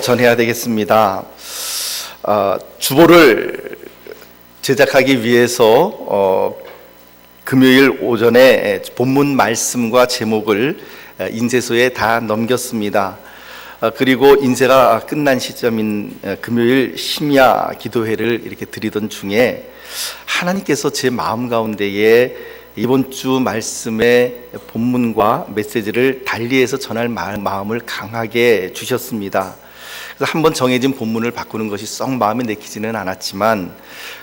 전해야 되겠습니다. 주보를 제작하기 위해서 금요일 오전에 본문 말씀과 제목을 인쇄소에 다 넘겼습니다. 그리고 인쇄가 끝난 시점인 금요일 심야 기도회를 이렇게 드리던 중에 하나님께서 제 마음 가운데에 이번 주 말씀의 본문과 메시지를 달리해서 전할 마음을 강하게 주셨습니다. 그래서 한번 정해진 본문을 바꾸는 것이 썩 마음에 내키지는 않았지만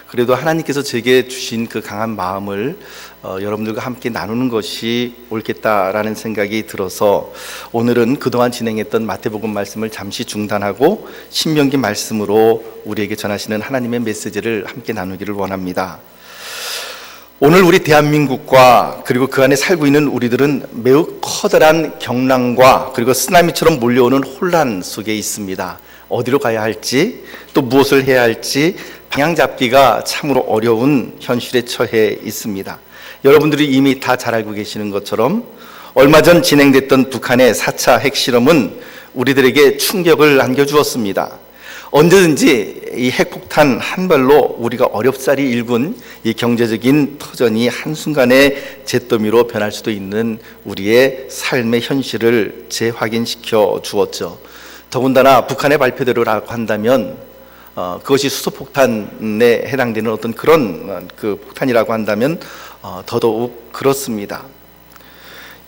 그래도 하나님께서 제게 주신 그 강한 마음을 여러분들과 함께 나누는 것이 옳겠다라는 생각이 들어서 오늘은 그동안 진행했던 마태복음 말씀을 잠시 중단하고 신명기 말씀으로 우리에게 전하시는 하나님의 메시지를 함께 나누기를 원합니다. 오늘 우리 대한민국과 그리고 그 안에 살고 있는 우리들은 매우 커다란 경랑과 그리고 쓰나미처럼 몰려오는 혼란 속에 있습니다. 어디로 가야 할지 또 무엇을 해야 할지 방향 잡기가 참으로 어려운 현실에 처해 있습니다. 여러분들이 이미 다 잘 알고 계시는 것처럼 얼마 전 진행됐던 북한의 4차 핵실험은 우리들에게 충격을 안겨주었습니다. 언제든지 이 핵폭탄 한 발로 우리가 어렵사리 일군 이 경제적인 터전이 한순간에 잿더미로 변할 수도 있는 우리의 삶의 현실을 재확인시켜 주었죠. 더군다나 북한의 발표대로라고 한다면 그것이 수소폭탄에 해당되는 어떤 그런 그 폭탄이라고 한다면 더더욱 그렇습니다.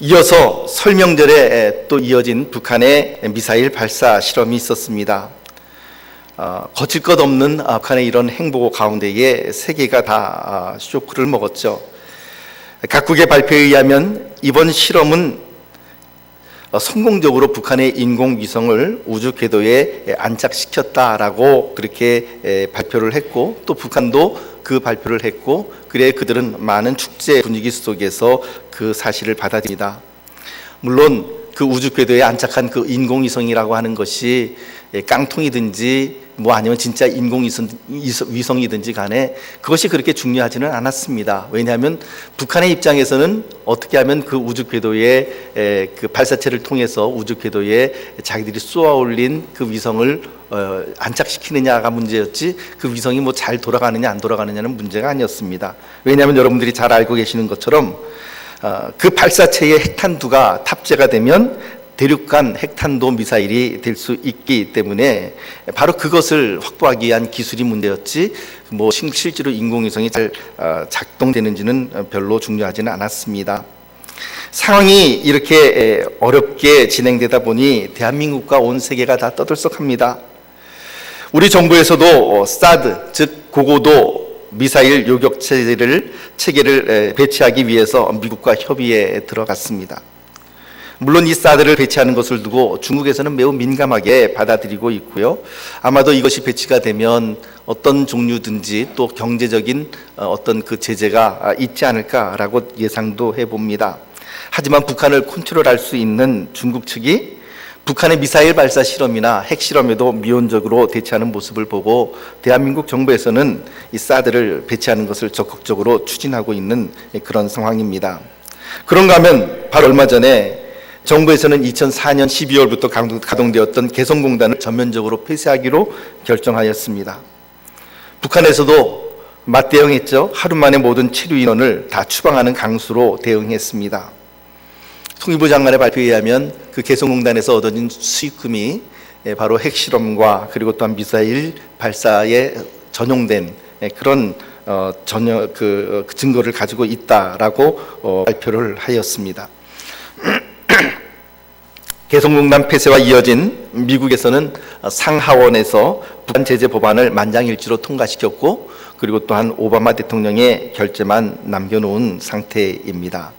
이어서 설명절에 또 이어진 북한의 미사일 발사 실험이 있었습니다. 거칠 것 없는 북한의 이런 행보 가운데에 세계가 다 쇼크를 먹었죠. 각국의 발표에 의하면 이번 실험은 성공적으로 북한의 인공위성을 우주 궤도에 안착시켰다라고 그렇게 발표를 했고 또 북한도 그 발표를 했고 그래 그들은 많은 축제 분위기 속에서 그 사실을 받아들입니다. 물론 그 우주 궤도에 안착한 그 인공위성이라고 하는 것이 깡통이든지 아니면 진짜 인공위성이든지 간에 그것이 그렇게 중요하지는 않았습니다. 왜냐하면 북한의 입장에서는 어떻게 하면 그 우주 궤도에 그 발사체를 통해서 우주 궤도에 자기들이 쏘아 올린 그 위성을 안착시키느냐가 문제였지 그 위성이 잘 돌아가느냐 안 돌아가느냐는 문제가 아니었습니다. 왜냐하면 여러분들이 잘 알고 계시는 것처럼 그 발사체의 핵탄두가 탑재가 되면 대륙간 핵탄도 미사일이 될 수 있기 때문에 바로 그것을 확보하기 위한 기술이 문제였지 실제로 인공위성이 잘 작동되는지는 별로 중요하지는 않았습니다. 상황이 이렇게 어렵게 진행되다 보니 대한민국과 온 세계가 다 떠들썩합니다. 우리 정부에서도 사드 즉 고고도 미사일 요격 체계를 배치하기 위해서 미국과 협의에 들어갔습니다. 물론 이 사드를 배치하는 것을 두고 중국에서는 매우 민감하게 받아들이고 있고요. 아마도 이것이 배치가 되면 어떤 종류든지 또 경제적인 어떤 그 제재가 있지 않을까라고 예상도 해봅니다. 하지만 북한을 컨트롤할 수 있는 중국 측이 북한의 미사일 발사 실험이나 핵실험에도 미온적으로 대처하는 모습을 보고 대한민국 정부에서는 이 사드를 배치하는 것을 적극적으로 추진하고 있는 그런 상황입니다. 그런가 하면 바로 얼마 전에 정부에서는 2004년 12월부터 가동되었던 개성공단을 전면적으로 폐쇄하기로 결정하였습니다. 북한에서도 맞대응했죠. 하루 만에 모든 체류 인원을 다 추방하는 강수로 대응했습니다. 통일부 장관의 발표에 의하면 그 개성공단에서 얻어진 수익금이 바로 핵실험과 그리고 또한 미사일 발사에 전용된 그런 증거를 가지고 있다라고 발표를 하였습니다. 개성공단 폐쇄와 이어진 미국에서는 상하원에서 북한 제재 법안을 만장일치로 통과시켰고 그리고 또한 오바마 대통령의 결재만 남겨놓은 상태입니다.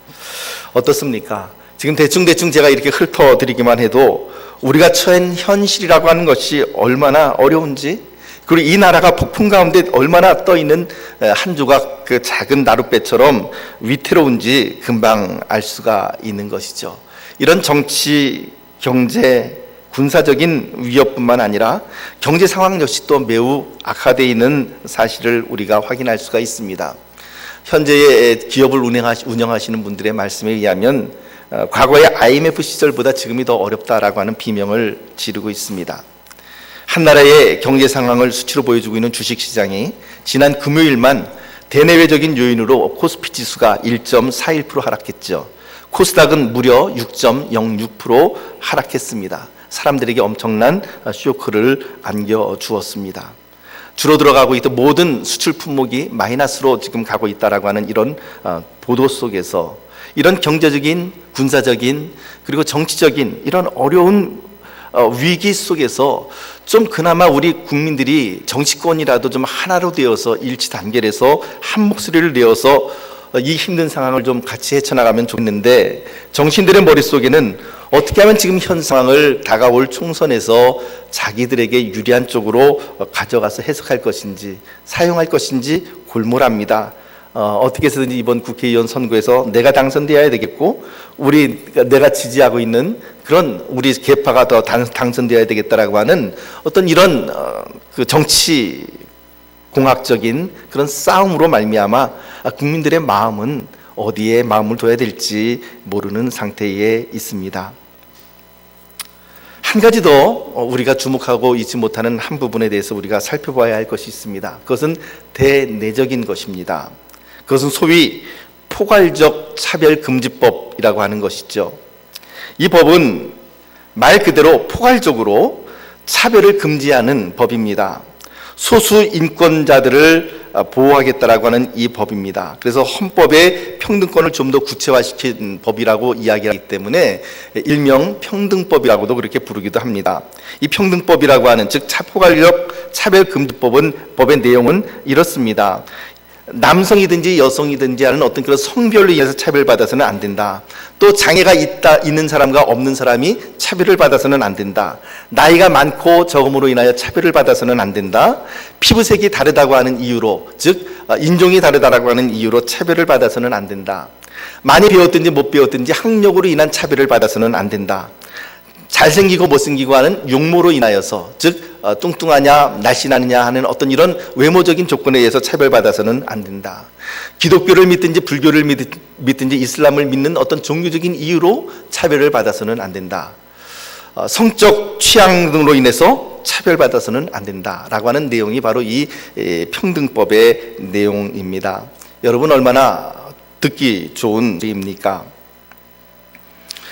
어떻습니까? 지금 대충 제가 이렇게 훑어드리기만 해도 우리가 처한 현실이라고 하는 것이 얼마나 어려운지 그리고 이 나라가 폭풍 가운데 얼마나 떠있는 한 조각 그 작은 나룻배처럼 위태로운지 금방 알 수가 있는 것이죠. 이런 정치, 경제, 군사적인 위협뿐만 아니라 경제 상황 역시 또 매우 악화되어 있는 사실을 우리가 확인할 수가 있습니다. 현재의 기업을 운영하시는 분들의 말씀에 의하면 과거의 IMF 시절보다 지금이 더 어렵다라고 하는 비명을 지르고 있습니다. 한 나라의 경제 상황을 수치로 보여주고 있는 주식시장이 지난 금요일만 대내외적인 요인으로 코스피 지수가 1.41% 하락했죠. 코스닥은 무려 6.06% 하락했습니다. 사람들에게 엄청난 쇼크를 안겨주었습니다. 줄어들어가고 있던 모든 수출 품목이 마이너스로 지금 가고 있다라고 하는 이런 보도 속에서 이런 경제적인, 군사적인, 그리고 정치적인 이런 어려운 위기 속에서 좀 그나마 우리 국민들이 정치권이라도 좀 하나로 되어서 일치 단결해서 한 목소리를 내어서 이 힘든 상황을 좀 같이 헤쳐나가면 좋겠는데, 정치인들의 머릿속에는 어떻게 하면 지금 현 상황을 다가올 총선에서 자기들에게 유리한 쪽으로 가져가서 해석할 것인지 사용할 것인지 골몰합니다. 어떻게 해서든지 이번 국회의원 선거에서 내가 당선되어야 되겠고 내가 지지하고 있는 그런 우리 계파가 더 당선되어야 되겠다라고 하는 어떤 이런 그 정치 공학적인 그런 싸움으로 말미암아 국민들의 마음은 어디에 마음을 둬야 될지 모르는 상태에 있습니다. 한 가지 더 우리가 주목하고 있지 못하는 한 부분에 대해서 우리가 살펴봐야 할 것이 있습니다. 그것은 대내적인 것입니다. 그것은 소위 포괄적 차별금지법이라고 하는 것이죠. 이 법은 말 그대로 포괄적으로 차별을 금지하는 법입니다. 소수 인권자들을 보호하겠다라고 하는 이 법입니다. 그래서 헌법의 평등권을 좀 더 구체화시킨 법이라고 이야기하기 때문에 일명 평등법이라고도 그렇게 부르기도 합니다. 이 평등법이라고 하는 즉 포괄적 차별금지법은 법의 내용은 이렇습니다. 남성이든지 여성이든지 하는 어떤 그런 성별로 인해서 차별받아서는 안 된다. 또 장애가 있는 사람과 없는 사람이 차별을 받아서는 안 된다. 나이가 많고 적음으로 인하여 차별을 받아서는 안 된다. 피부색이 다르다고 하는 이유로, 즉 인종이 다르다고 하는 이유로 차별을 받아서는 안 된다. 많이 배웠든지 못 배웠든지 학력으로 인한 차별을 받아서는 안 된다. 잘생기고 못생기고 하는 용모로 인하여서, 즉 뚱뚱하냐 날씬하느냐 하는 어떤 이런 외모적인 조건에 의해서 차별받아서는 안 된다. 기독교를 믿든지 불교를 믿든지 이슬람을 믿는 어떤 종교적인 이유로 차별을 받아서는 안 된다. 성적 취향 등으로 인해서 차별받아서는 안 된다라고 하는 내용이 바로 이 평등법의 내용입니다. 여러분 얼마나 듣기 좋은 얘기입니까?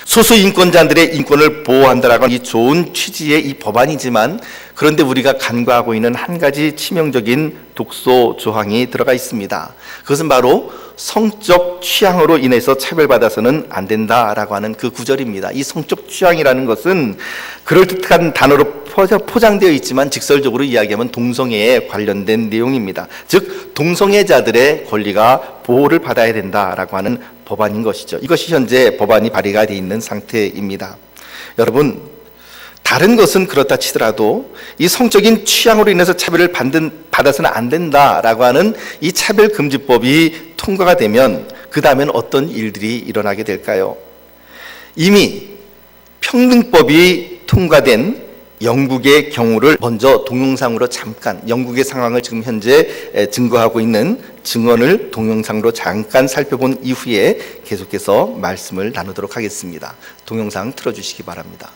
소수 인권자들의 인권을 보호한다라고 하는 이 좋은 취지의 이 법안이지만, 그런데 우리가 간과하고 있는 한 가지 치명적인 독소 조항이 들어가 있습니다. 그것은 바로 성적 취향으로 인해서 차별받아서는 안 된다라고 하는 그 구절입니다. 이 성적 취향이라는 것은 그럴듯한 단어로 포장되어 있지만 직설적으로 이야기하면 동성애에 관련된 내용입니다. 즉 동성애자들의 권리가 보호를 받아야 된다라고 하는 법안인 것이죠. 이것이 현재 법안이 발의가 되어 있는 상태입니다. 여러분, 다른 것은 그렇다 치더라도 이 성적인 취향으로 인해서 차별을 받아서는 안 된다라고 하는 이 차별금지법이 통과가 되면 그 다음엔 어떤 일들이 일어나게 될까요? 이미 평등법이 통과된 영국의 경우를 먼저 동영상으로 잠깐, 영국의 상황을 지금 현재 증거하고 있는 증언을 동영상으로 잠깐 살펴본 이후에 계속해서 말씀을 나누도록 하겠습니다. 동영상 틀어주시기 바랍니다.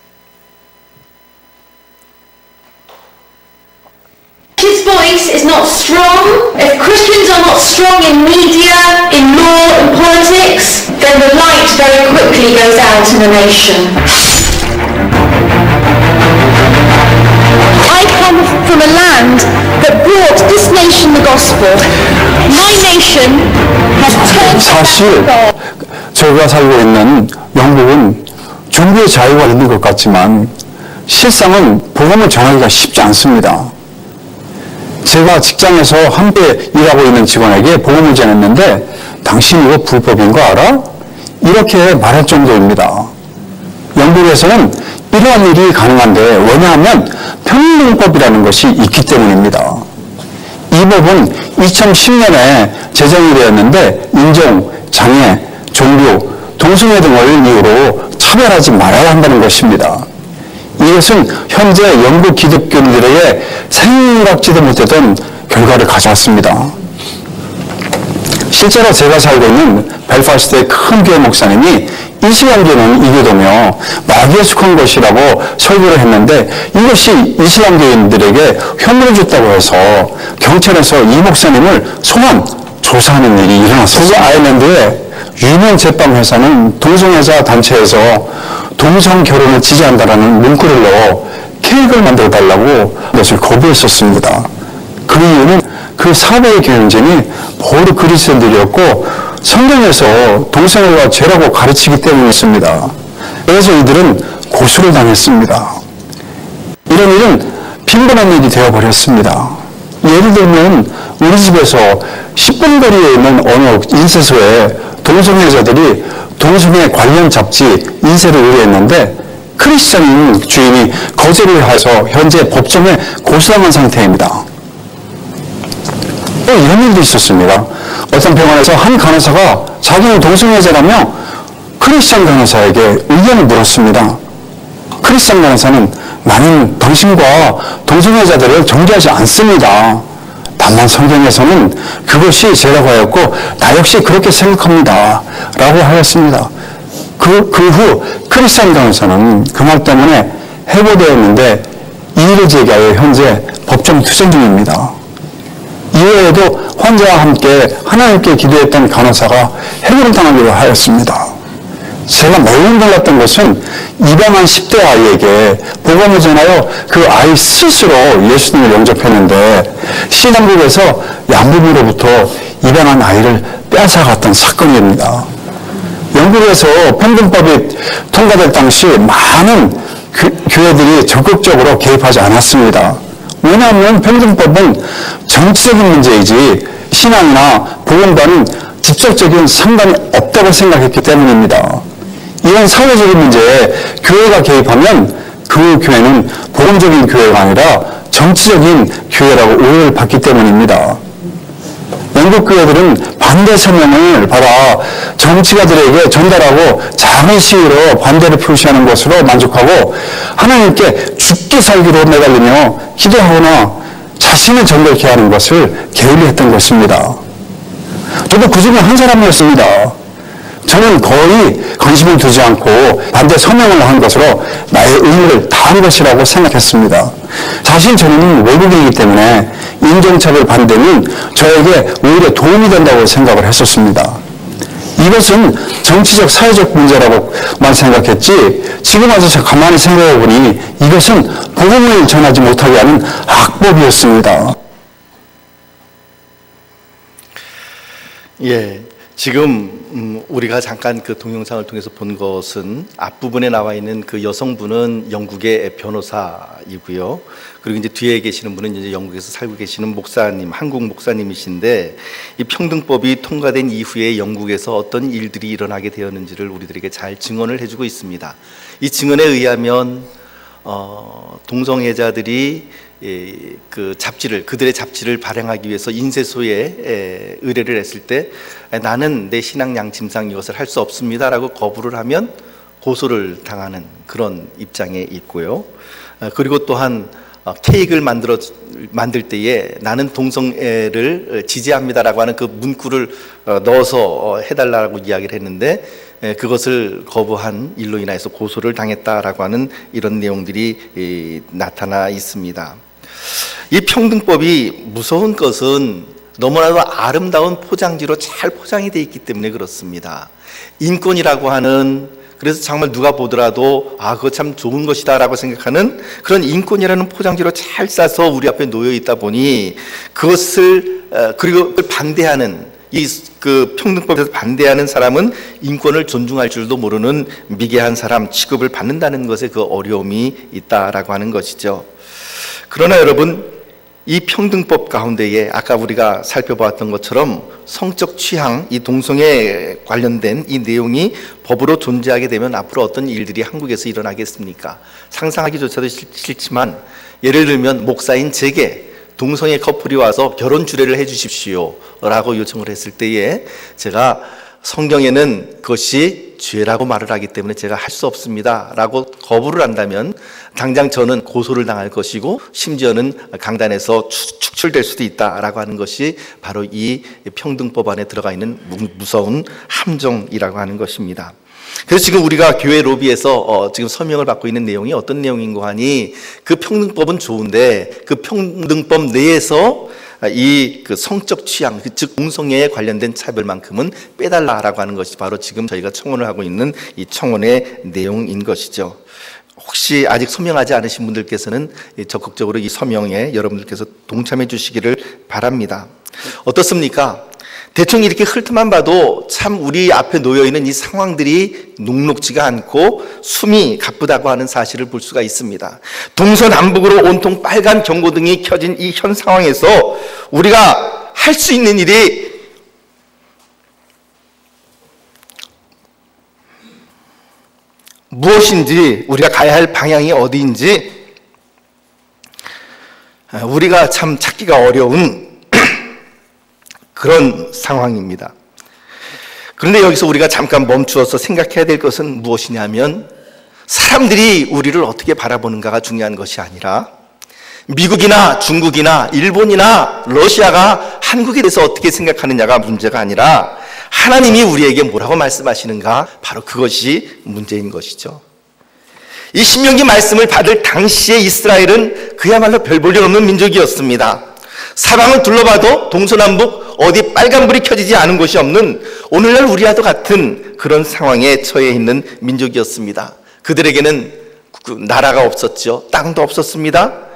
His voice is not strong. If Christians are not strong in media, in law and politics, then the light very quickly goes out in the nation. I come from a land that brought this nation the gospel. My nation has turned 사실 저희가 살고 있는 영국은 종교의 자유가 있는 것 같지만 실상은 복음을 정하기가 쉽지 않습니다. 제가 직장에서 함께 일하고 있는 직원에게 복음을 전했는데 당신 이거 불법인 거 알아? 이렇게 말할 정도입니다. 영국에서는 이러한 일이 가능한데 왜냐하면 평등법이라는 것이 있기 때문입니다. 이 법은 2010년에 제정이 되었는데 인종, 장애, 종교, 동성애 등을 이유로 차별하지 말아야 한다는 것입니다. 이것은 현재 영국 기독교인들에게 생각지도 못했던 결과를 가져왔습니다. 실제로 제가 살고 있는 벨파스트의 큰 교회 목사님이 이 시간교회는 이교도며 마귀에 속한 것이라고 설교를 했는데 이것이 이슬람교인들에게 혐오를 줬다고 해서 경찰에서 이 목사님을 소환 조사하는 일이 일어났습니다. 아일랜드의 유명 제빵 회사는 동성애자 단체에서 동성 결혼을 지지한다라는 문구를로 케이크를 만들어 달라고 그것을 거부했었습니다. 그 이유는 그 사회의 경쟁이 모두 그리스도인들이었고 성경에서 동성애가 죄라고 가르치기 때문이었습니다. 그래서 이들은 고소를 당했습니다. 이런 일은 빈번한 일이 되어버렸습니다. 예를 들면 우리 집에서 10분 거리에 있는 어느 인쇄소에 동성애자들이 동성애 관련 잡지 인쇄를 의뢰했는데 크리스찬인 주인이 거절을 해서 현재 법정에 고소당한 상태입니다. 이런 일도 있었습니다. 어떤 병원에서 한 간호사가 자기는 동성애자라며 크리스찬 간호사에게 의견을 물었습니다. 크리스찬 간호사는 나는 당신과 동성애자들을 정죄하지 않습니다. 다만 성경에서는 그것이 죄라고 하였고 나 역시 그렇게 생각합니다. 라고 하였습니다. 그 후 크리스찬 간호사는 그 말 때문에 해고되었는데 이 일을 제기하여 현재 법정 투쟁 중입니다. 이외에도 환자와 함께 하나님께 기도했던 간호사가 해고를 당하기로 하였습니다. 제가 매우 놀랐던 것은 입양한 10대 아이에게 복음을 전하여 그 아이 스스로 예수님을 영접했는데 신앙국에서 양부모로부터 입양한 아이를 빼앗아갔던 사건입니다. 영국에서 평등법이 통과될 당시 많은 교회들이 적극적으로 개입하지 않았습니다. 왜냐하면 평등법은 정치적인 문제이지 신앙이나 복음과는 직접적인 상관이 없다고 생각했기 때문입니다. 이런 사회적인 문제에 교회가 개입하면 그 교회는 복음적인 교회가 아니라 정치적인 교회라고 오해를 받기 때문입니다. 영국 교회들은 반대 성명을 받아 정치가들에게 전달하고 작은 시위로 반대를 표시하는 것으로 만족하고 하나님께 죽게 살기로 매달리며 기도하거나 자신을 정결케 하는 것을 게을리했던 것입니다. 저도 그 중에 한 사람이었습니다. 저는 거의 관심을 두지 않고 반대 서명을 한 것으로 나의 의무를 다한 것이라고 생각했습니다. 사실 저는 외국인이기 때문에 인종차별 반대는 저에게 오히려 도움이 된다고 생각을 했었습니다. 이것은 정치적 사회적 문제라고만 생각했지 지금 와서 가만히 생각해 보니 이것은 복음을 전하지 못하게 하는 악법이었습니다. 예, 지금 우리가 잠깐 그 동영상을 통해서 본 것은 앞부분에 나와 있는 그 여성분은 영국의 변호사이고요. 그리고 이제 뒤에 계시는 분은 이제 영국에서 살고 계시는 목사님, 한국 목사님이신데 이 평등법이 통과된 이후에 영국에서 어떤 일들이 일어나게 되었는지를 우리들에게 잘 증언을 해주고 있습니다. 이 증언에 의하면 동성애자들이 그 잡지를 그들의 잡지를 발행하기 위해서 인쇄소에 의뢰를 했을 때 나는 내 신앙 양심상 이것을 할 수 없습니다라고 거부를 하면 고소를 당하는 그런 입장에 있고요. 그리고 또한 케이크를 만들 때에 나는 동성애를 지지합니다라고 하는 그 문구를 넣어서 해달라고 이야기를 했는데 그것을 거부한 일로 인해서 고소를 당했다라고 하는 이런 내용들이 나타나 있습니다. 이 평등법이 무서운 것은 너무나도 아름다운 포장지로 잘 포장이 되어 있기 때문에 그렇습니다. 인권이라고 하는 그래서 정말 누가 보더라도 그거 참 좋은 것이다 라고 생각하는 그런 인권이라는 포장지로 잘 싸서 우리 앞에 놓여 있다 보니 그것을 그리고 반대하는 그 평등법에서 반대하는 사람은 인권을 존중할 줄도 모르는 미개한 사람 취급을 받는다는 것에 그 어려움이 있다라고 하는 것이죠. 그러나 여러분 이 평등법 가운데에 아까 우리가 살펴보았던 것처럼 성적 취향, 이 동성애 관련된 이 내용이 법으로 존재하게 되면 앞으로 어떤 일들이 한국에서 일어나겠습니까? 상상하기조차도 싫지만 예를 들면 목사인 제게 동성애 커플이 와서 결혼 주례를 해 주십시오 라고 요청을 했을 때에 제가 성경에는 그것이 죄라고 말을 하기 때문에 제가 할 수 없습니다 라고 거부를 한다면 당장 저는 고소를 당할 것이고 심지어는 강단에서 축출될 수도 있다라고 하는 것이 바로 이 평등법 안에 들어가 있는 무서운 함정이라고 하는 것입니다. 그래서 지금 우리가 교회 로비에서 지금 서명을 받고 있는 내용이 어떤 내용인고 하니, 그 평등법은 좋은데 그 평등법 내에서 이 그 성적 취향, 즉 동성애에 관련된 차별만큼은 빼달라라고 하는 것이 바로 지금 저희가 청원을 하고 있는 이 청원의 내용인 것이죠. 혹시 아직 서명하지 않으신 분들께서는 적극적으로 이 서명에 여러분들께서 동참해 주시기를 바랍니다. 어떻습니까? 대충 이렇게 훑어만 봐도 참 우리 앞에 놓여있는 이 상황들이 녹록지가 않고 숨이 가쁘다고 하는 사실을 볼 수가 있습니다. 동서남북으로 온통 빨간 경고등이 켜진 이 현 상황에서 우리가 할 수 있는 일이 무엇인지, 우리가 가야 할 방향이 어디인지 우리가 참 찾기가 어려운 그런 상황입니다. 그런데 여기서 우리가 잠깐 멈추어서 생각해야 될 것은 무엇이냐면, 사람들이 우리를 어떻게 바라보는가가 중요한 것이 아니라 미국이나 중국이나 일본이나 러시아가 한국에 대해서 어떻게 생각하느냐가 문제가 아니라 하나님이 우리에게 뭐라고 말씀하시는가, 바로 그것이 문제인 것이죠. 이 신명기 말씀을 받을 당시의 이스라엘은 그야말로 별 볼 일 없는 민족이었습니다. 사방을 둘러봐도 동서남북 어디 빨간불이 켜지지 않은 곳이 없는 오늘날 우리와도 같은 그런 상황에 처해 있는 민족이었습니다. 그들에게는 나라가 없었죠. 땅도 없었습니다.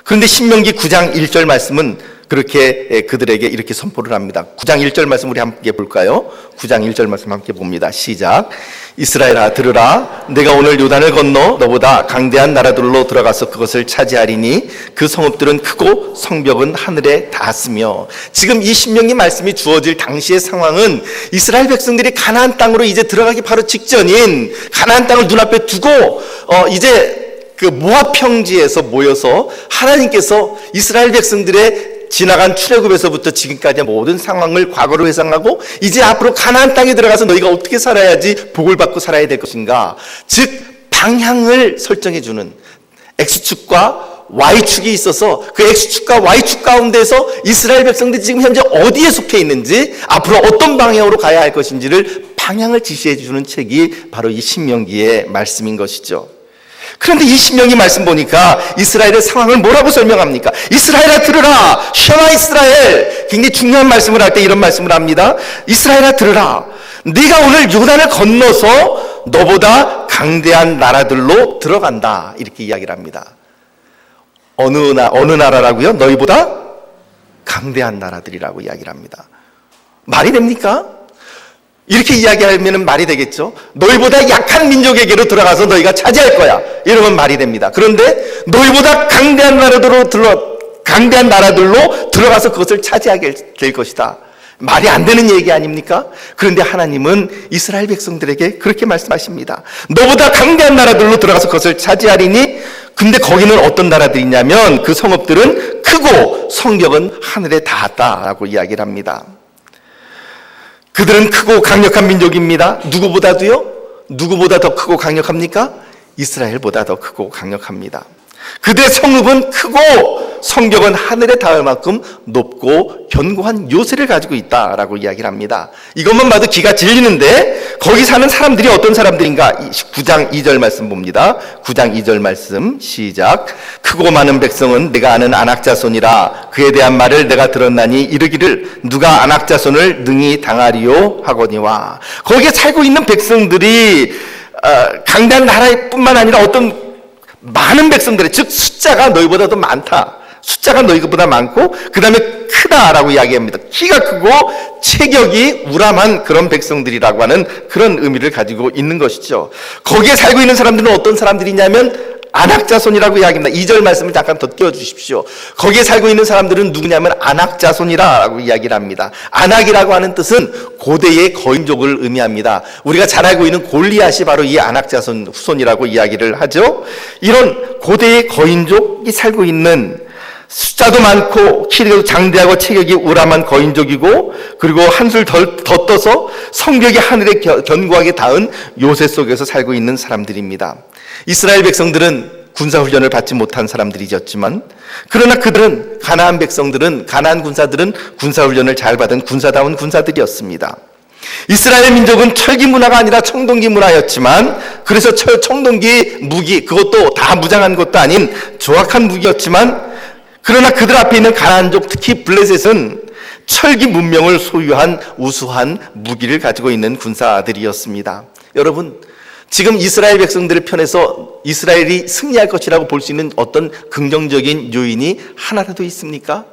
그런데 신명기 9장 1절 말씀은 그렇게 그들에게 이렇게 선포를 합니다. 9장 1절 말씀 우리 함께 볼까요? 9장 1절 말씀 함께 봅니다. 시작. 이스라엘아 들으라. 내가 오늘 요단을 건너 너보다 강대한 나라들로 들어가서 그것을 차지하리니 그 성읍들은 크고 성벽은 하늘에 닿았으며. 지금 이 신명기 말씀이 주어질 당시의 상황은 이스라엘 백성들이 가나안 땅으로 이제 들어가기 바로 직전인 가나안 땅을 눈앞에 두고 이제 그 모압 평지에서 모여서 하나님께서 이스라엘 백성들의 지나간 출애굽에서부터 지금까지 모든 상황을 과거로 회상하고 이제 앞으로 가나안 땅에 들어가서 너희가 어떻게 살아야지 복을 받고 살아야 될 것인가, 즉 방향을 설정해 주는 X축과 Y축이 있어서 그 X축과 Y축 가운데서 이스라엘 백성들이 지금 현재 어디에 속해 있는지, 앞으로 어떤 방향으로 가야 할 것인지를 방향을 지시해 주는 책이 바로 이 신명기의 말씀인 것이죠. 그런데 이 신명기 말씀 보니까 이스라엘의 상황을 뭐라고 설명합니까? 이스라엘아 들으라. 쉐마 이스라엘. 굉장히 중요한 말씀을 할 때 이런 말씀을 합니다. 이스라엘아 들으라. 네가 오늘 요단을 건너서 너보다 강대한 나라들로 들어간다. 이렇게 이야기를 합니다. 어느 나라라고요? 너희보다 강대한 나라들이라고 이야기를 합니다. 말이 됩니까? 이렇게 이야기하면 말이 되겠죠. 너희보다 약한 민족에게로 들어가서 너희가 차지할 거야, 이러면 말이 됩니다. 그런데 너희보다 강대한 나라들로 들어가서 그것을 차지하게 될 것이다, 말이 안 되는 얘기 아닙니까? 그런데 하나님은 이스라엘 백성들에게 그렇게 말씀하십니다. 너보다 강대한 나라들로 들어가서 그것을 차지하리니, 근데 거기는 어떤 나라들이냐면 그 성읍들은 크고 성벽은 하늘에 닿았다라고 이야기를 합니다. 그들은 크고 강력한 민족입니다. 누구보다도요? 누구보다 더 크고 강력합니까? 이스라엘보다 더 크고 강력합니다. 그들의 성읍은 크고 성벽은 하늘에 닿을 만큼 높고 견고한 요새를 가지고 있다라고 이야기를 합니다. 이것만 봐도 기가 질리는데 거기 사는 사람들이 어떤 사람들인가? 9장 2절 말씀 봅니다. 9장 2절 말씀 시작. 크고 많은 백성은 내가 아는 안악자손이라. 그에 대한 말을 내가 들었나니 이르기를 누가 안악자손을 능히 당하리요 하거니와. 거기에 살고 있는 백성들이 강대한 나라뿐만 아니라 어떤 많은 백성들의, 즉 숫자가 너희보다도 많다, 숫자가 너희보다 많고 그 다음에 크다라고 이야기합니다. 키가 크고 체격이 우람한 그런 백성들이라고 하는 그런 의미를 가지고 있는 것이죠. 거기에 살고 있는 사람들은 어떤 사람들이냐면 안악자손이라고 이야기합니다. 2절 말씀을 잠깐 더 띄워주십시오. 거기에 살고 있는 사람들은 누구냐면 안악자손이라고 이야기를 합니다. 안악이라고 하는 뜻은 고대의 거인족을 의미합니다. 우리가 잘 알고 있는 골리앗이 바로 이 안악자손 후손이라고 이야기를 하죠. 이런 고대의 거인족이 살고 있는 숫자도 많고 키도 장대하고 체격이 우람한 거인족이고 그리고 한술 더 떠서 성벽이 하늘에 견고하게 닿은 요새 속에서 살고 있는 사람들입니다. 이스라엘 백성들은 군사훈련을 받지 못한 사람들이었지만 그러나 그들은 가나안 군사들은 군사훈련을 잘 받은 군사다운 군사들이었습니다. 이스라엘 민족은 철기 문화가 아니라 청동기 문화였지만 그래서 청동기 무기 그것도 다 무장한 것도 아닌 조악한 무기였지만 그러나 그들 앞에 있는 가나안족 특히 블레셋은 철기 문명을 소유한 우수한 무기를 가지고 있는 군사들이었습니다. 여러분 지금 이스라엘 백성들의 편에서 이스라엘이 승리할 것이라고 볼 수 있는 어떤 긍정적인 요인이 하나라도 있습니까?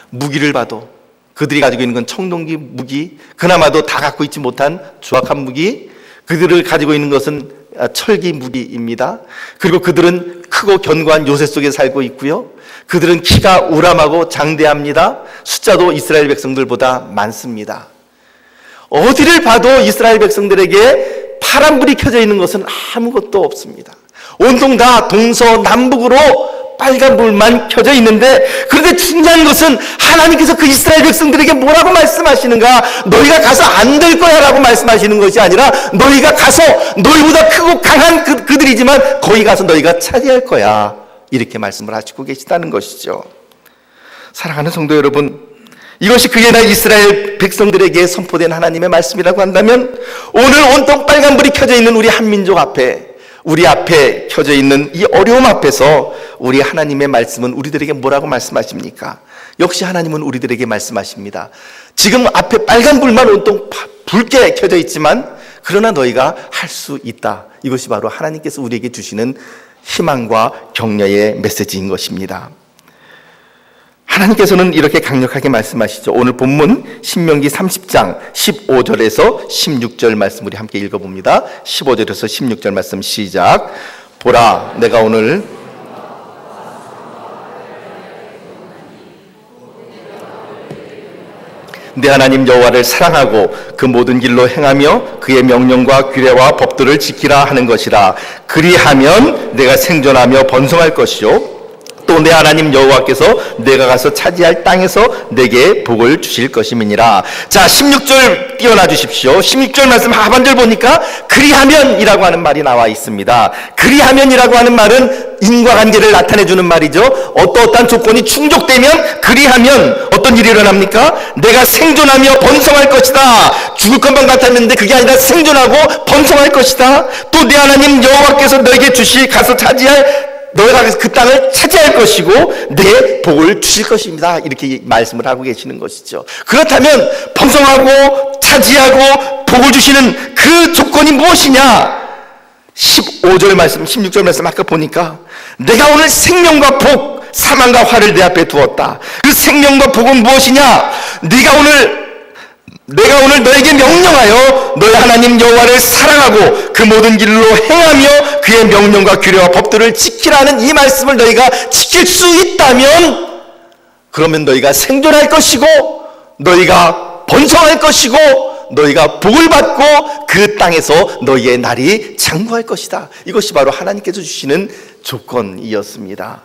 무기를 봐도 그들이 가지고 있는 건 청동기 무기, 그나마도 다 갖고 있지 못한 조악한 무기, 그들을 가지고 있는 것은 철기 무기입니다. 그리고 그들은 크고 견고한 요새 속에 살고 있고요. 그들은 키가 우람하고 장대합니다. 숫자도 이스라엘 백성들보다 많습니다. 어디를 봐도 이스라엘 백성들에게 파란불이 켜져 있는 것은 아무것도 없습니다. 온통 다 동서남북으로 빨간불만 켜져 있는데 그런데 중요한 것은 하나님께서 그 이스라엘 백성들에게 뭐라고 말씀하시는가? 너희가 가서 안 될 거야 라고 말씀하시는 것이 아니라 너희가 가서 너희보다 크고 강한 그들이지만 거기 가서 너희가 차지할 거야 이렇게 말씀을 하시고 계시다는 것이죠. 사랑하는 성도 여러분, 이것이 그게 다 이스라엘 백성들에게 선포된 하나님의 말씀이라고 한다면 오늘 온통 빨간불이 켜져 있는 우리 한민족 앞에 우리 앞에 켜져 있는 이 어려움 앞에서 우리 하나님의 말씀은 우리들에게 뭐라고 말씀하십니까? 역시 하나님은 우리들에게 말씀하십니다. 지금 앞에 빨간불만 온통 붉게 켜져 있지만 그러나 너희가 할 수 있다. 이것이 바로 하나님께서 우리에게 주시는 희망과 격려의 메시지인 것입니다. 하나님께서는 이렇게 강력하게 말씀하시죠. 오늘 본문 신명기 30장 15절에서 16절 말씀 우리 함께 읽어봅니다. 15절에서 16절 말씀 시작. 보라, 내가 오늘 내 하나님 여호와를 사랑하고 그 모든 길로 행하며 그의 명령과 규례와 법도를 지키라 하는 것이라. 그리하면 내가 생존하며 번성할 것이요 또 내 하나님 여호와께서 내가 가서 차지할 땅에서 내게 복을 주실 것임이니라. 자, 16절 띄워놔 주십시오. 16절 말씀 하반절 보니까 그리하면이라고 하는 말이 나와 있습니다. 그리하면이라고 하는 말은 인과관계를 나타내주는 말이죠. 어떠한 조건이 충족되면 그리하면 어떤 일이 일어납니까? 내가 생존하며 번성할 것이다. 죽을 것만 같았는데 그게 아니라 생존하고 번성할 것이다. 또 내 하나님 여호와께서 너에게 주실 가서 차지할 너희가 그 땅을 차지할 것이고 내 복을 주실 것입니다. 이렇게 말씀을 하고 계시는 것이죠. 그렇다면 번성하고 차지하고 복을 주시는 그 조건이 무엇이냐? 15절 말씀, 16절 말씀 아까 보니까 내가 오늘 생명과 복, 사망과 화를 내 앞에 두었다. 그 생명과 복은 무엇이냐? 내가 오늘 너에게 명령하여 너희 하나님 여호와를 사랑하고 그 모든 길로 행하며 그의 명령과 규례와 법들을 지키라는 이 말씀을 너희가 지킬 수 있다면 그러면 너희가 생존할 것이고 너희가 번성할 것이고 너희가 복을 받고 그 땅에서 너희의 날이 장구할 것이다. 이것이 바로 하나님께서 주시는 조건이었습니다.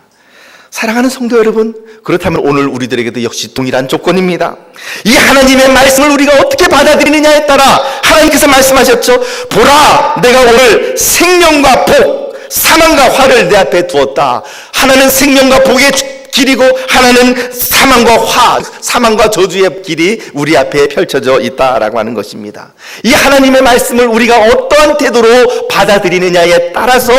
사랑하는 성도 여러분, 그렇다면 오늘 우리들에게도 역시 동일한 조건입니다. 이 하나님의 말씀을 우리가 어떻게 받아들이느냐에 따라 하나님께서 말씀하셨죠. 보라, 내가 오늘 생명과 복, 사망과 화를 내 앞에 두었다. 하나는 생명과 복의 길이고 하나는 사망과 화, 사망과 저주의 길이 우리 앞에 펼쳐져 있다라고 하는 것입니다. 이 하나님의 말씀을 우리가 어떠한 태도로 받아들이느냐에 따라서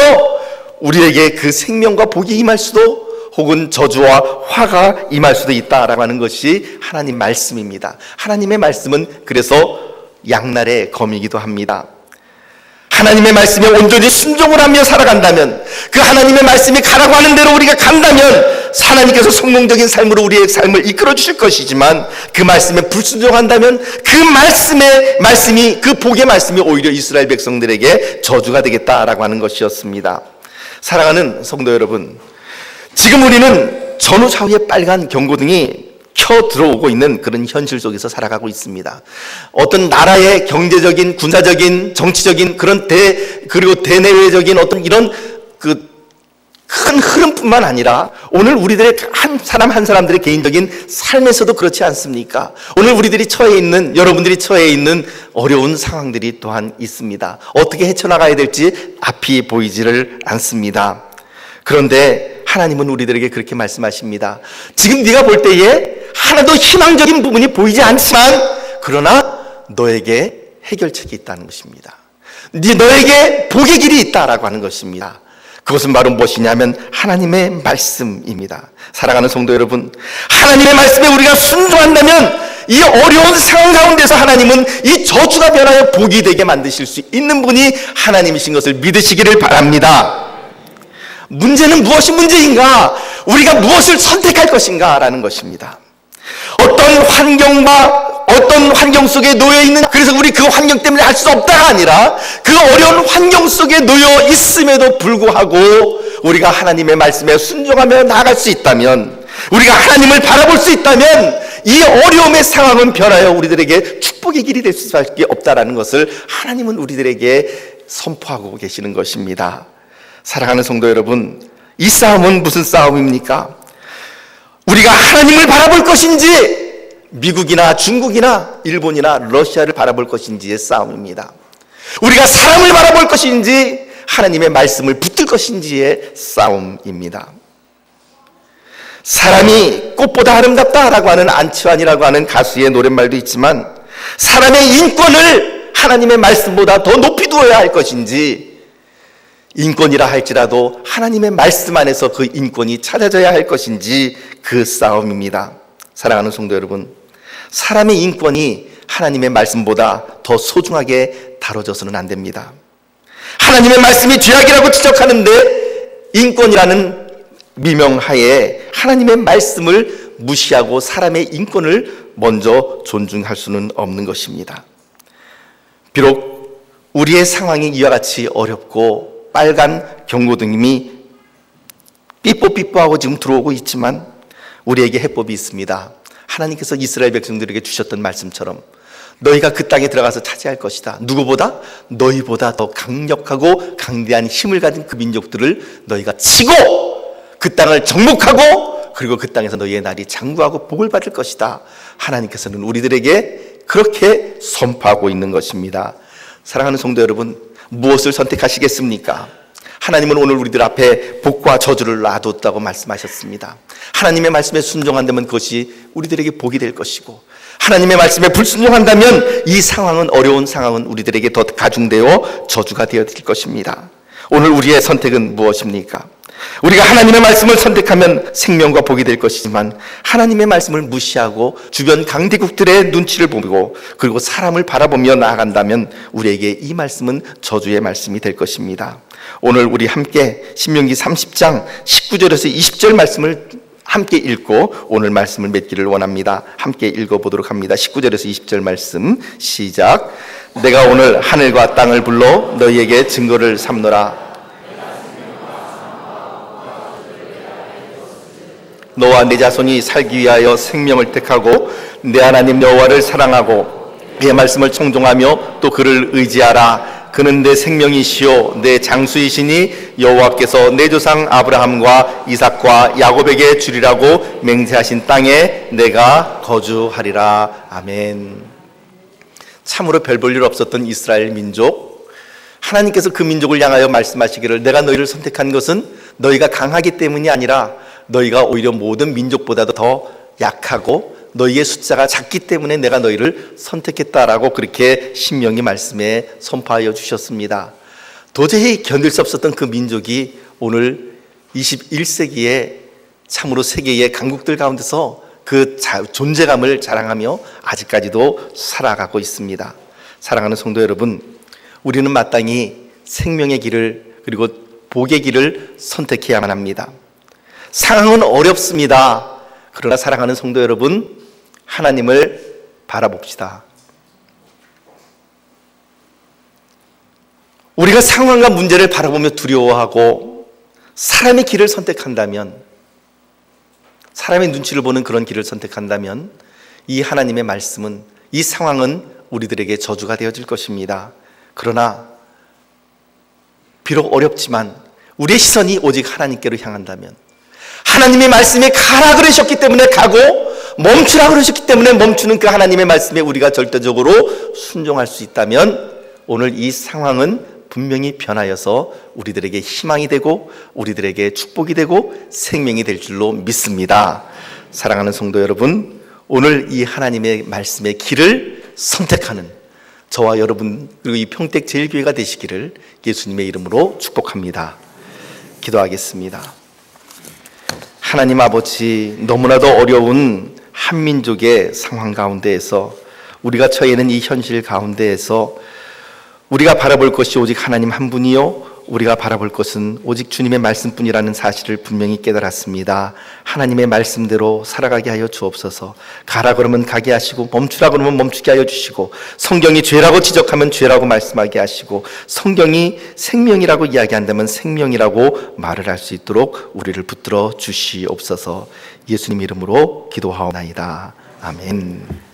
우리에게 그 생명과 복이 임할 수도 혹은 저주와 화가 임할 수도 있다라고 하는 것이 하나님 말씀입니다. 하나님의 말씀은 그래서 양날의 검이기도 합니다. 하나님의 말씀에 온전히 순종을 하며 살아간다면, 그 하나님의 말씀이 가라고 하는 대로 우리가 간다면 하나님께서 성공적인 삶으로 우리의 삶을 이끌어 주실 것이지만, 그 말씀에 불순종한다면 그 말씀이 그 복의 말씀이 오히려 이스라엘 백성들에게 저주가 되겠다라고 하는 것이었습니다. 사랑하는 성도 여러분, 지금 우리는 전후좌우의 빨간 경고등이 켜 들어오고 있는 그런 현실 속에서 살아가고 있습니다. 어떤 나라의 경제적인, 군사적인, 정치적인 그리고 대내외적인 어떤 이런 그 큰 흐름뿐만 아니라 오늘 우리들의 한 사람 한 사람들의 개인적인 삶에서도 그렇지 않습니까? 오늘 우리들이 처해 있는, 여러분들이 처해 있는 어려운 상황들이 또한 있습니다. 어떻게 헤쳐나가야 될지 앞이 보이지를 않습니다. 그런데 하나님은 우리들에게 그렇게 말씀하십니다. 지금 네가 볼 때에 하나도 희망적인 부분이 보이지 않지만 그러나 너에게 해결책이 있다는 것입니다. 너에게 복의 길이 있다라고 하는 것입니다. 그것은 바로 무엇이냐면 하나님의 말씀입니다. 사랑하는 성도 여러분, 하나님의 말씀에 우리가 순종한다면 이 어려운 상황 가운데서 하나님은 이 저주가 변하여 복이 되게 만드실 수 있는 분이 하나님이신 것을 믿으시기를 바랍니다. 문제는 무엇이 문제인가? 우리가 무엇을 선택할 것인가? 라는 것입니다. 어떤 환경과 어떤 환경 속에 놓여 있는, 그래서 우리 그 환경 때문에 할 수 없다가 아니라 그 어려운 환경 속에 놓여 있음에도 불구하고 우리가 하나님의 말씀에 순종하며 나아갈 수 있다면, 우리가 하나님을 바라볼 수 있다면 이 어려움의 상황은 변하여 우리들에게 축복의 길이 될 수밖에 없다라는 것을 하나님은 우리들에게 선포하고 계시는 것입니다. 사랑하는 성도 여러분, 이 싸움은 무슨 싸움입니까? 우리가 하나님을 바라볼 것인지 미국이나 중국이나 일본이나 러시아를 바라볼 것인지의 싸움입니다. 우리가 사람을 바라볼 것인지 하나님의 말씀을 붙들 것인지의 싸움입니다. 사람이 꽃보다 아름답다라고 하는 안치환이라고 하는 가수의 노랫말도 있지만 사람의 인권을 하나님의 말씀보다 더 높이 두어야 할 것인지, 인권이라 할지라도 하나님의 말씀 안에서 그 인권이 찾아져야 할 것인지 그 싸움입니다. 사랑하는 성도 여러분, 사람의 인권이 하나님의 말씀보다 더 소중하게 다뤄져서는 안 됩니다. 하나님의 말씀이 죄악이라고 지적하는데 인권이라는 미명하에 하나님의 말씀을 무시하고 사람의 인권을 먼저 존중할 수는 없는 것입니다. 비록 우리의 상황이 이와 같이 어렵고 빨간 경고등이 삐뽀삐뽀하고 지금 들어오고 있지만 우리에게 해법이 있습니다. 하나님께서 이스라엘 백성들에게 주셨던 말씀처럼 너희가 그 땅에 들어가서 차지할 것이다. 누구보다? 너희보다 더 강력하고 강대한 힘을 가진 그 민족들을 너희가 치고 그 땅을 정복하고 그리고 그 땅에서 너희의 날이 장구하고 복을 받을 것이다. 하나님께서는 우리들에게 그렇게 선포하고 있는 것입니다. 사랑하는 성도 여러분, 무엇을 선택하시겠습니까? 하나님은 오늘 우리들 앞에 복과 저주를 놔뒀다고 말씀하셨습니다. 하나님의 말씀에 순종한다면 그것이 우리들에게 복이 될 것이고, 하나님의 말씀에 불순종한다면 이 상황은, 어려운 상황은 우리들에게 더 가중되어 저주가 되어질 것입니다. 오늘 우리의 선택은 무엇입니까? 우리가 하나님의 말씀을 선택하면 생명과 복이 될 것이지만 하나님의 말씀을 무시하고 주변 강대국들의 눈치를 보고 그리고 사람을 바라보며 나아간다면 우리에게 이 말씀은 저주의 말씀이 될 것입니다. 오늘 우리 함께 신명기 30장 19절에서 20절 말씀을 함께 읽고 오늘 말씀을 맺기를 원합니다. 함께 읽어보도록 합니다. 19절에서 20절 말씀 시작. 내가 오늘 하늘과 땅을 불러 너희에게 증거를 삼노라. 너와 내 자손이 살기 위하여 생명을 택하고 내 하나님 여호와를 사랑하고 그의 말씀을 청종하며 또 그를 의지하라. 그는 내 생명이시요 내 장수이시니 여호와께서 내 조상 아브라함과 이삭과 야곱에게 주리라고 맹세하신 땅에 내가 거주하리라. 아멘. 참으로 별 볼 일 없었던 이스라엘 민족, 하나님께서 그 민족을 향하여 말씀하시기를 내가 너희를 선택한 것은 너희가 강하기 때문이 아니라 너희가 오히려 모든 민족보다도 더 약하고 너희의 숫자가 작기 때문에 내가 너희를 선택했다라고 그렇게 신명기 말씀에 선포하여 주셨습니다. 도저히 견딜 수 없었던 그 민족이 오늘 21세기에 참으로 세계의 강국들 가운데서 그 존재감을 자랑하며 아직까지도 살아가고 있습니다. 사랑하는 성도 여러분, 우리는 마땅히 생명의 길을 그리고 복의 길을 선택해야만 합니다. 상황은 어렵습니다. 그러나 사랑하는 성도 여러분, 하나님을 바라봅시다. 우리가 상황과 문제를 바라보며 두려워하고 사람의 길을 선택한다면, 사람의 눈치를 보는 그런 길을 선택한다면 이 하나님의 말씀은, 이 상황은 우리들에게 저주가 되어질 것입니다. 그러나 비록 어렵지만 우리의 시선이 오직 하나님께로 향한다면, 하나님의 말씀에 가라 그러셨기 때문에 가고 멈추라 그러셨기 때문에 멈추는 그 하나님의 말씀에 우리가 절대적으로 순종할 수 있다면 오늘 이 상황은 분명히 변하여서 우리들에게 희망이 되고 우리들에게 축복이 되고 생명이 될 줄로 믿습니다. 사랑하는 성도 여러분, 오늘 이 하나님의 말씀의 길을 선택하는 저와 여러분 그리고 이 평택제일교회가 되시기를 예수님의 이름으로 축복합니다. 기도하겠습니다. 하나님 아버지, 너무나도 어려운 한민족의 상황 가운데에서 우리가 처해 있는 이 현실 가운데에서 우리가 바라볼 것이 오직 하나님 한 분이요, 우리가 바라볼 것은 오직 주님의 말씀뿐이라는 사실을 분명히 깨달았습니다. 하나님의 말씀대로 살아가게 하여 주옵소서. 가라 그러면 가게 하시고 멈추라 그러면 멈추게 하여 주시고, 성경이 죄라고 지적하면 죄라고 말씀하게 하시고, 성경이 생명이라고 이야기한다면 생명이라고 말을 할 수 있도록 우리를 붙들어 주시옵소서. 예수님 이름으로 기도하옵나이다. 아멘.